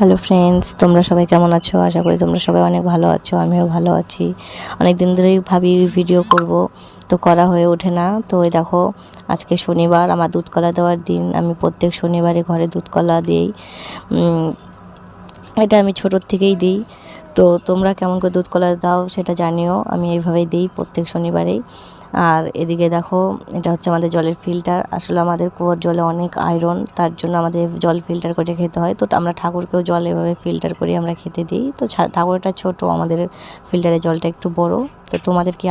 Hello friends, তোমরা সবাই কেমন আছো? আশা করি তোমরা সবাই অনেক ভালো আছো। আমিও ভালো আছি। অনেক দিন ধরেই ভাবি ভিডিও করব, তো করা হয়ে ওঠে না। তো এই দেখো, আজকে শনিবার, আমার দুধ কলা দেওয়ার দিন। আমি প্রত্যেক শনিবারে ঘরে দুধ কলা দিই। এটা আমি ছোটোর থেকেই দিই। তো তোমরা কেমন করে দুধ কলা দাও সেটা জানিও। আমি এইভাবেই দিই প্রত্যেক শনিবারেই। আর এদিকে দেখো, এটা হচ্ছে আমাদের জলের ফিল্টার। আসলে আমাদের কুয়োর জলে অনেক আয়রন, তার জন্য আমাদের জল ফিল্টার করে খেতে হয়। তো আমরা ঠাকুরকেও জল এভাবে ফিল্টার করে আমরা খেতে দিই। তো ঠাকুরটা ছোট, আমাদের ফিল্টারের জলটা একটু বড়। তো তোমাদের কি?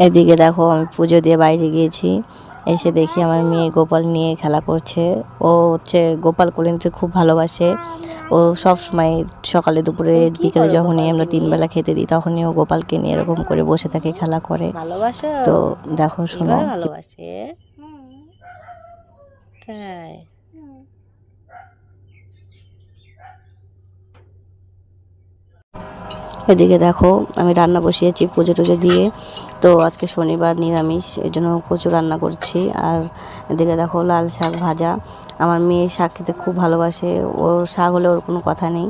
এদিকে দেখো, আমি পুজো দিয়ে বাইরে গিয়েছি, এসে দেখি আমার মেয়ে গোপাল নিয়ে খেলা করছে। ও হচ্ছে গোপাল কোলে নিতে খুব ভালোবাসে। ও সব সময় সকালে দুপুরে বিকেলে যখনই আমরা 3 বেলা খেতে দিই, তখনই ও গোপালকে নিয়ে এরকম করে বসে থাকে, খেলা করে। তো দেখো, শোনো। ভালোবাসে তাই। এদিকে দেখো, আমি রান্না বসিয়েছি পুজো টুজো দিয়ে। তো আজকে শনিবার, নিরামিষ, এর জন্য প্রচুর রান্না করছি। আর এদিকে দেখো, লাল শাক ভাজা। আমার মেয়ে শাক খেতে খুব ভালোবাসে, ওর শাক হলে ওর কোনো কথা নেই।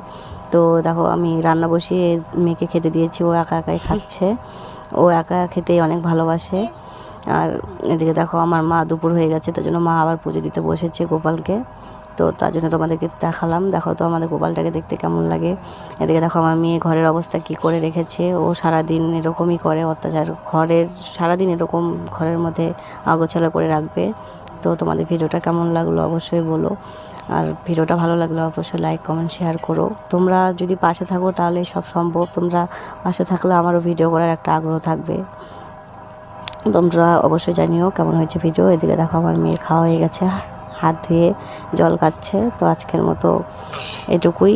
তো দেখো, আমি রান্না বসিয়ে মেয়েকে খেতে দিয়েছি, ও একা একাই খাচ্ছে। ও একা খেতেই অনেক ভালোবাসে। আর এদিকে দেখো, আমার মা দুপুর হয়ে গেছে, তার জন্য মা আবার পুজো দিতে বসেছে গোপালকে। তো তার জন্য তোমাদেরকে দেখালাম। দেখো তো আমাদের গোপালটাকে দেখতে কেমন লাগে। এদিকে দেখো, আমার মেয়ে ঘরের অবস্থা কি করে রেখেছে। ও সারাদিন এরকমই করে অত্যাচার, সারাদিন এরকম ঘরের মধ্যে আগোছালো করে রাখবে। তো তোমাদের ভিডিওটা কেমন লাগলো অবশ্যই বলো। আর ভিডিওটা ভালো লাগলে অবশ্যই লাইক, কমেন্ট, শেয়ার করো। তোমরা যদি পাশে থাকো তাহলে সব সম্ভব। তোমরা পাশে থাকলে আমারও ভিডিও করার একটা আগ্রহ থাকবে। তোমরা অবশ্যই জানিও কেমন হয়েছে ভিডিও। এদিকে দেখো, আমার মেয়ের খাওয়া হয়ে গেছে, হাত ধুয়ে জল খাচ্ছে। তো আজকের মতো এটুকুই,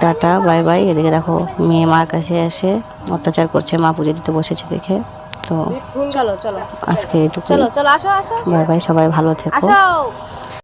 টাটা, বাই বাই। এদিকে দেখো, মেয়ে মার কাছে এসে অত্যাচার করছে, মা পুজো দিতে বসেছে দেখে। তো চলো চলো আজকে এটুকুই, চলো চলো আসো আসো বাই বাই। সবাই ভালো থেকো। আসো।